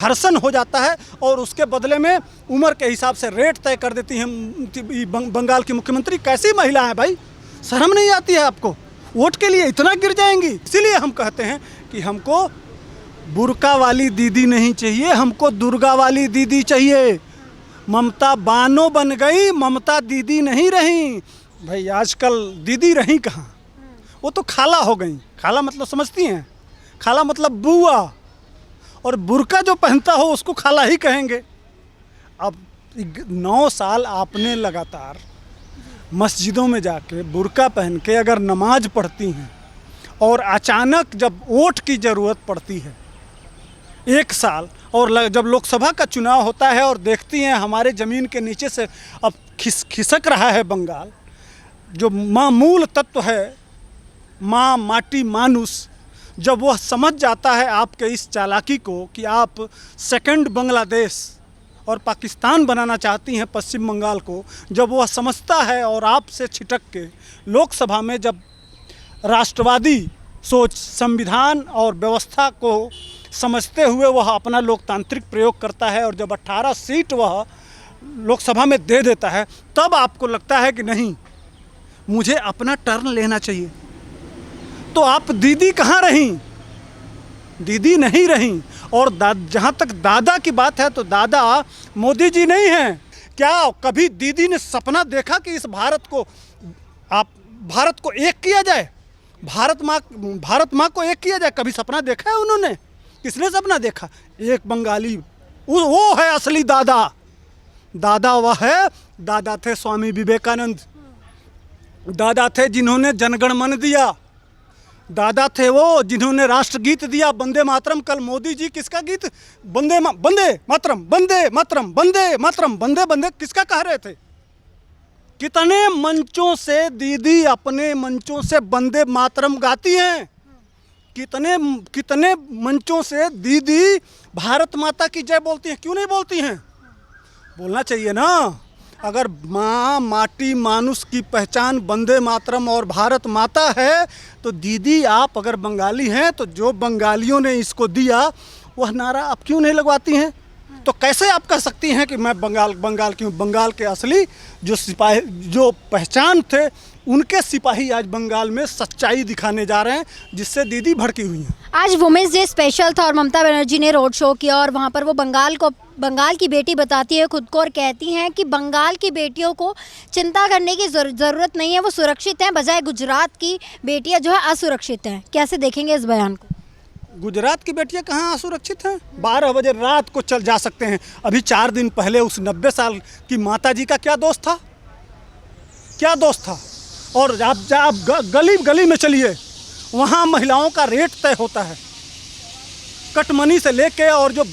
घर्षण हो जाता है और उसके बदले में उम्र के हिसाब से रेट तय कर देती हैं बंगाल की मुख्यमंत्री। कैसी महिला है भाई, शर्म नहीं आती है आपको? वोट के लिए इतना गिर जाएंगी। इसीलिए हम कहते हैं कि हमको बुर्का वाली दीदी नहीं चाहिए, हमको दुर्गा वाली दीदी चाहिए। ममता बानो बन गई, ममता दीदी नहीं रही। भाई आजकल दीदी रही कहाँ, वो तो खाला हो गई। खाला मतलब समझती हैं? खाला मतलब बुआ, और बुर्का जो पहनता हो उसको खाला ही कहेंगे। अब 9 साल आपने लगातार मस्जिदों में जाके बुर्का पहन के अगर नमाज पढ़ती हैं और अचानक जब वोट की ज़रूरत पड़ती है 1 साल, और जब लोकसभा का चुनाव होता है और देखती हैं हमारे ज़मीन के नीचे से अब खिसक रहा है बंगाल, जो मामूल तत्व है, माँ माटी मानुस, जब वह समझ जाता है आपके इस चालाकी को कि आप सेकंड बांग्लादेश और पाकिस्तान बनाना चाहती हैं पश्चिम बंगाल को, जब वह समझता है और आपसे छिटक के लोकसभा में जब राष्ट्रवादी सोच, संविधान और व्यवस्था को समझते हुए वह अपना लोकतांत्रिक प्रयोग करता है और जब 18 सीट वह लोकसभा में दे देता है, तब आपको लगता है कि नहीं, मुझे अपना टर्न लेना चाहिए। तो आप दीदी कहाँ रहीं? दीदी नहीं रहीं। और जहाँ तक दादा की बात है तो दादा मोदी जी नहीं हैं। क्या कभी दीदी ने सपना देखा कि इस भारत को एक किया जाए, भारत माँ को एक किया जाए? कभी सपना देखा है उन्होंने? किसने सपना देखा? एक बंगाली, वो है असली दादा। दादा वह है, दादा थे स्वामी विवेकानंद, दादा थे जिन्होंने जनगण मन दिया, दादा थे वो जिन्होंने राष्ट्रगीत दिया, वंदे मातरम। कल मोदी जी किसका गीत? वंदे मातरम, वंदे मातरम, वंदे मातरम, वंदे वंदे किसका कह रहे थे? कितने मंचों से दीदी अपने मंचों से वंदे मातरम गाती हैं। कितने मंचों से दीदी भारत माता की जय बोलती हैं। क्यों नहीं बोलती हैं? बोलना चाहिए ना। अगर माँ माटी मानुस की पहचान वंदे मातरम और भारत माता है, तो दीदी आप अगर बंगाली हैं तो जो बंगालियों ने इसको दिया वह नारा आप क्यों नहीं लगवाती हैं? तो कैसे आप कह सकती हैं कि मैं बंगाल की हूँ? बंगाल के असली जो सिपाही, जो पहचान थे, उनके सिपाही आज बंगाल में सच्चाई दिखाने जा रहे हैं, जिससे दीदी भड़की हुई हैं। आज वुमेंस डे स्पेशल था और ममता बनर्जी ने रोड शो किया और वहाँ पर वो बंगाल की बेटी बताती है खुद को और कहती हैं कि बंगाल की बेटियों को चिंता करने की ज़रूरत नहीं है, वो सुरक्षित हैं, बजाय गुजरात की बेटियां जो है असुरक्षित हैं। कैसे देखेंगे इस बयान को? गुजरात की बेटियां कहाँ असुरक्षित हैं? 12 बजे रात को चल जा सकते हैं। अभी 4 दिन पहले उस 90 साल की माता जी का क्या दोस्त था? क्या दोस्त था? और आप गली में चलिए, वहाँ महिलाओं का रेट तय होता है, कटमनी से लेके, और जो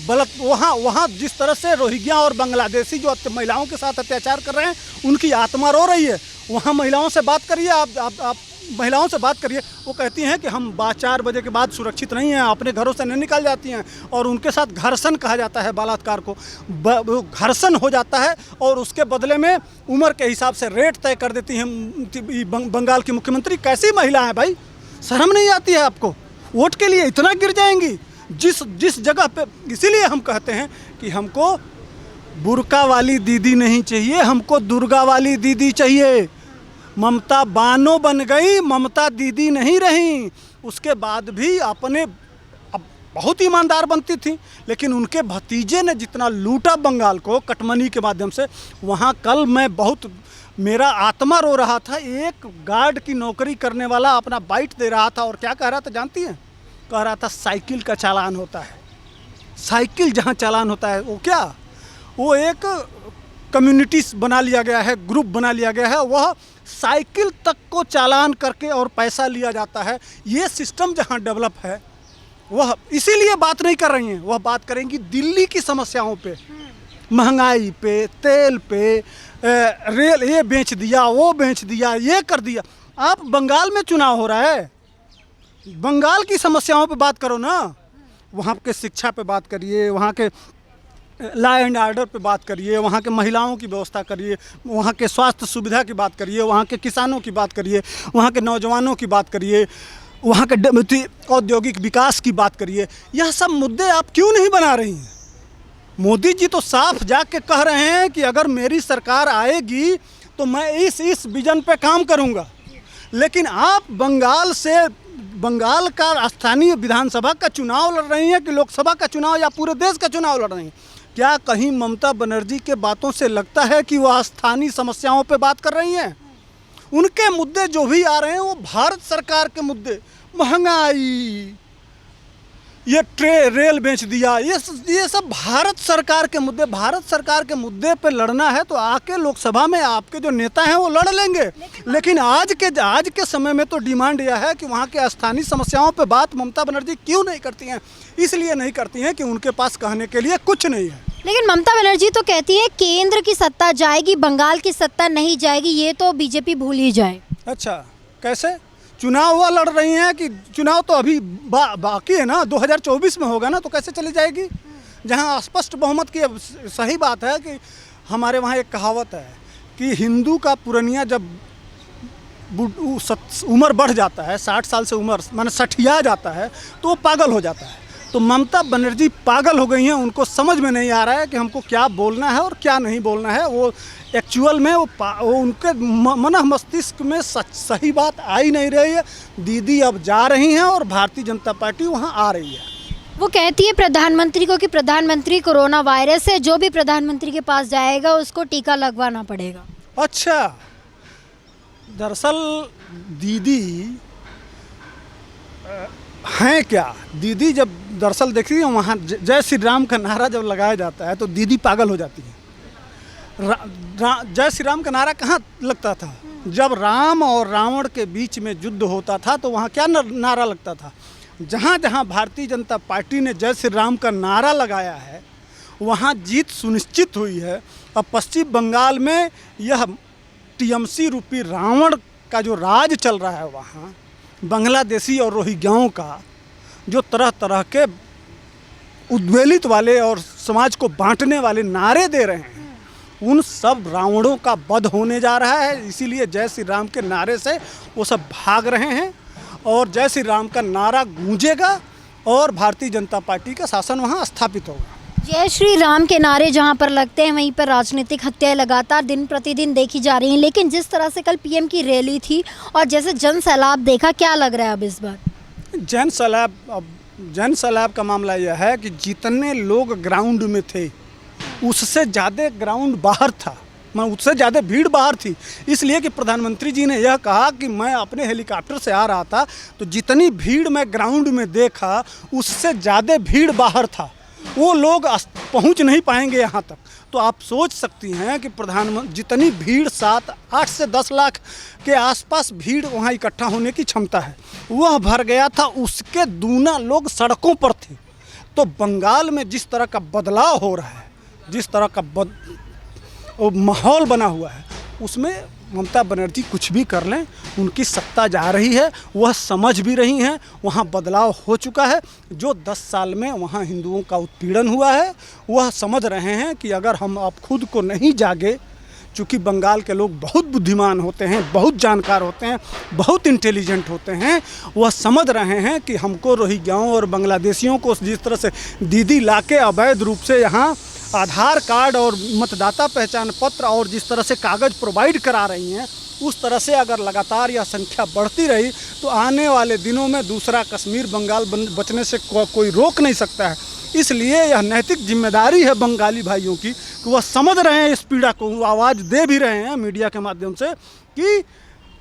वहाँ जिस तरह से रोहिंग्या और बांग्लादेशी जो महिलाओं के साथ अत्याचार कर रहे हैं, उनकी आत्मा रो रही है। वहाँ महिलाओं से बात करिए, आप महिलाओं से बात करिए, वो कहती हैं कि हम 4 बजे के बाद सुरक्षित नहीं हैं, अपने घरों से नहीं निकल जाती हैं, और उनके साथ घर्षण कहा जाता है, बलात्कार को घर्षण हो जाता है, और उसके बदले में उम्र के हिसाब से रेट तय कर देती हैं बंगाल की मुख्यमंत्री। कैसी महिला है भाई, शर्म नहीं आती है आपको? वोट के लिए इतना गिर जाएंगी जिस जगह पे। इसीलिए हम कहते हैं कि हमको बुर्का वाली दीदी नहीं चाहिए, हमको दुर्गा वाली दीदी चाहिए। ममता बानो बन गई, ममता दीदी नहीं रही। उसके बाद भी अब बहुत ईमानदार बनती थी, लेकिन उनके भतीजे ने जितना लूटा बंगाल को कटमनी के माध्यम से, वहाँ कल मेरा आत्मा रो रहा था। एक गार्ड की नौकरी करने वाला अपना बाइट दे रहा था और क्या कह रहा था जानती हैं? कह रहा था साइकिल का चालान होता है। साइकिल जहाँ चालान होता है वो एक कम्युनिटी बना लिया गया है, ग्रुप बना लिया गया है, वह साइकिल तक को चालान करके और पैसा लिया जाता है। ये सिस्टम जहाँ डेवलप है, वह इसीलिए बात नहीं कर रही हैं। वह बात करेंगी दिल्ली की समस्याओं पे, महंगाई पे, तेल पे, रेल ये बेच दिया, वो बेच दिया, ये कर दिया। आप बंगाल में चुनाव हो रहा है, बंगाल की समस्याओं पे बात करो ना। वहाँ के शिक्षा पे बात करिए, वहाँ के लॉ एंड ऑर्डर पे बात करिए, वहाँ के महिलाओं की व्यवस्था करिए, वहाँ के स्वास्थ्य सुविधा की बात करिए, वहाँ के किसानों की बात करिए, वहाँ के नौजवानों की बात करिए, वहाँ के औद्योगिक विकास की बात करिए। यह सब मुद्दे आप क्यों नहीं बना रही हैं? मोदी जी तो साफ जाके कह रहे हैं कि अगर मेरी सरकार आएगी तो मैं इस विजन पे काम करूंगा। लेकिन आप बंगाल का स्थानीय विधानसभा का चुनाव लड़ रही हैं कि लोकसभा का चुनाव या पूरे देश का चुनाव लड़ रही हैं? क्या कहीं ममता बनर्जी के बातों से लगता है कि वह स्थानीय समस्याओं पे बात कर रही हैं? उनके मुद्दे जो भी आ रहे हैं वो भारत सरकार के मुद्दे, महंगाई, ये रेल बेच दिया, ये सब भारत सरकार के मुद्दे। भारत सरकार के मुद्दे पे लड़ना है तो आके लोकसभा में आपके जो नेता हैं वो लड़ लेंगे। लेकिन आज के समय में तो डिमांड यह है कि वहाँ के स्थानीय समस्याओं पे बात ममता बनर्जी क्यों नहीं करती हैं? इसलिए नहीं करती हैं कि उनके पास कहने के लिए कुछ नहीं है। लेकिन ममता बनर्जी तो कहती है केंद्र की सत्ता जाएगी, बंगाल की सत्ता नहीं जाएगी, ये तो बीजेपी भूल ही जाए। अच्छा, कैसे? चुनाव हुआ लड़ रही हैं कि चुनाव तो अभी बाकी है ना, 2024 में होगा ना, तो कैसे चली जाएगी? जहां स्पष्ट बहुमत की सही बात है कि हमारे वहाँ एक कहावत है कि हिंदू का पुरनिया जब उम्र बढ़ जाता है, 60 साल से उम्र माने सठिया जाता है, तो वो पागल हो जाता है। तो ममता बनर्जी पागल हो गई हैं, उनको समझ में नहीं आ रहा है कि हमको क्या बोलना है और क्या नहीं बोलना है। वो एक्चुअल में वो उनके मन मस्तिष्क में सही बात आ ही नहीं रही है। दीदी अब जा रही हैं और भारतीय जनता पार्टी वहाँ आ रही है। वो कहती है प्रधानमंत्री को कि प्रधानमंत्री कोरोना वायरस है, जो भी प्रधानमंत्री के पास जाएगा उसको टीका लगवाना पड़ेगा। अच्छा, दरअसल दीदी हैं क्या? दीदी जब दरअसल देखिए वहाँ जय श्री राम का नारा जब लगाया जाता है तो दीदी पागल हो जाती है। जय श्री राम का नारा कहाँ लगता था? जब राम और रावण के बीच में युद्ध होता था तो वहाँ क्या नारा लगता था? जहाँ जहाँ भारतीय जनता पार्टी ने जय श्री राम का नारा लगाया है वहाँ जीत सुनिश्चित हुई है। अब पश्चिम बंगाल में यह टीएमसी रूपी रावण का जो राज चल रहा है, वहाँ बांग्लादेशी और रोहिंग्याओं का जो तरह तरह के उद्वेलित वाले और समाज को बांटने वाले नारे दे रहे हैं, उन सब रावणों का वध होने जा रहा है। इसीलिए जय श्री राम के नारे से वो सब भाग रहे हैं और जय श्री राम का नारा गूंजेगा और भारतीय जनता पार्टी का शासन वहाँ स्थापित होगा। जय श्री राम के नारे जहाँ पर लगते हैं वहीं पर राजनीतिक हत्याएं लगातार दिन प्रतिदिन देखी जा रही हैं। लेकिन जिस तरह से कल पीएम की रैली थी और जैसे जन सैलाब देखा, क्या लग रहा है अब इस बार? जन सैलाब का मामला यह है कि जितने लोग ग्राउंड में थे उससे ज़्यादा ग्राउंड बाहर था, उससे ज़्यादा भीड़ बाहर थी। इसलिए कि प्रधानमंत्री जी ने यह कहा कि मैं अपने हेलीकॉप्टर से आ रहा था तो जितनी भीड़ मैं ग्राउंड में देखा उससे ज़्यादा भीड़ बाहर था। वो लोग पहुंच नहीं पाएंगे यहाँ तक। तो आप सोच सकती हैं कि प्रधानमंत्री जितनी भीड़ 8 से 10 लाख के आसपास भीड़ वहाँ इकट्ठा होने की क्षमता है, वह भर गया था। उसके दूना लोग सड़कों पर थे। तो बंगाल में जिस तरह का बदलाव हो रहा है, जिस तरह का माहौल बना हुआ है, उसमें ममता बनर्जी कुछ भी कर लें, उनकी सत्ता जा रही है, वह समझ भी रही हैं। वहाँ बदलाव हो चुका है। जो 10 साल में वहाँ हिंदुओं का उत्पीड़न हुआ है, वह समझ रहे हैं कि अगर हम अब खुद को नहीं जागे, चूँकि बंगाल के लोग बहुत बुद्धिमान होते हैं, बहुत जानकार होते हैं, बहुत इंटेलिजेंट होते हैं, वह समझ रहे हैं कि हमको रोहिंग्याओं और बांग्लादेशियों को जिस तरह से दीदी लाके अवैध रूप से यहाँ आधार कार्ड और मतदाता पहचान पत्र और जिस तरह से कागज़ प्रोवाइड करा रही हैं, उस तरह से अगर लगातार यह संख्या बढ़ती रही तो आने वाले दिनों में दूसरा कश्मीर बंगाल बचने से कोई रोक नहीं सकता है। इसलिए यह नैतिक जिम्मेदारी है बंगाली भाइयों की कि वह समझ रहे हैं इस पीड़ा को, आवाज़ दे भी रहे हैं मीडिया के माध्यम से कि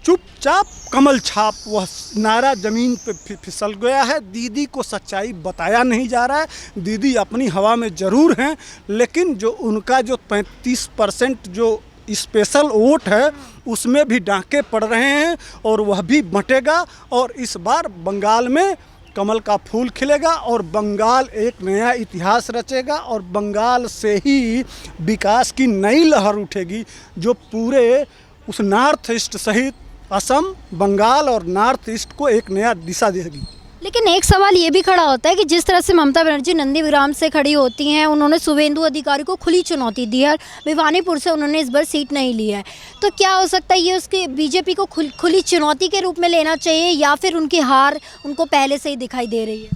चुपचाप कमल छाप। वह नारा ज़मीन पे फिसल गया है। दीदी को सच्चाई बताया नहीं जा रहा है। दीदी अपनी हवा में ज़रूर हैं, लेकिन जो उनका जो 35% जो स्पेशल वोट है उसमें भी डांके पड़ रहे हैं और वह भी बंटेगा। और इस बार बंगाल में कमल का फूल खिलेगा और बंगाल एक नया इतिहास रचेगा और बंगाल से ही विकास की नई लहर उठेगी जो पूरे उस नॉर्थ ईस्ट सहित असम, बंगाल और नॉर्थ ईस्ट को एक नया दिशा देगी। लेकिन एक सवाल ये भी खड़ा होता है कि जिस तरह से ममता बनर्जी नंदीग्राम से खड़ी होती हैं, उन्होंने शुभेंदु अधिकारी को खुली चुनौती दी है, भिवानीपुर से उन्होंने इस बार सीट नहीं ली है, तो क्या हो सकता है ये उसकी बीजेपी को खुली चुनौती के रूप में लेना चाहिए या फिर उनकी हार उनको पहले से ही दिखाई दे रही है?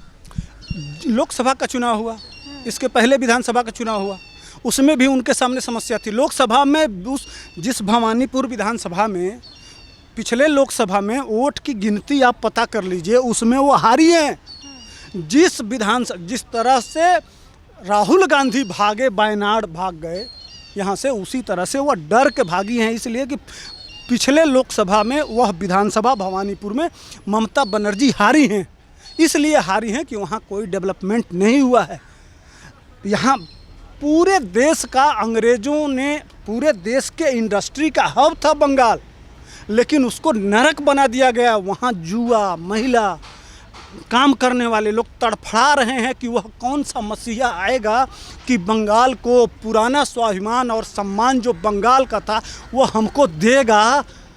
लोकसभा का चुनाव हुआ, इसके पहले विधानसभा का चुनाव हुआ, उसमें भी उनके सामने समस्या थी। लोकसभा में उस जिस भवानीपुर विधानसभा में पिछले लोकसभा में वोट की गिनती आप पता कर लीजिए, उसमें वो हारी हैं। जिस तरह से राहुल गांधी भागे, वायनाड भाग गए यहाँ से, उसी तरह से वह डर के भागी हैं, इसलिए कि पिछले लोकसभा में वह विधानसभा भवानीपुर में ममता बनर्जी हारी हैं। इसलिए हारी हैं कि वहाँ कोई डेवलपमेंट नहीं हुआ है। यहाँ पूरे देश का, अंग्रेज़ों ने पूरे देश के इंडस्ट्री का हब था बंगाल, लेकिन उसको नरक बना दिया गया। वहाँ जुआ, महिला, काम करने वाले लोग तड़फड़ा रहे हैं कि वह कौन सा मसीहा आएगा कि बंगाल को पुराना स्वाभिमान और सम्मान जो बंगाल का था वो हमको देगा।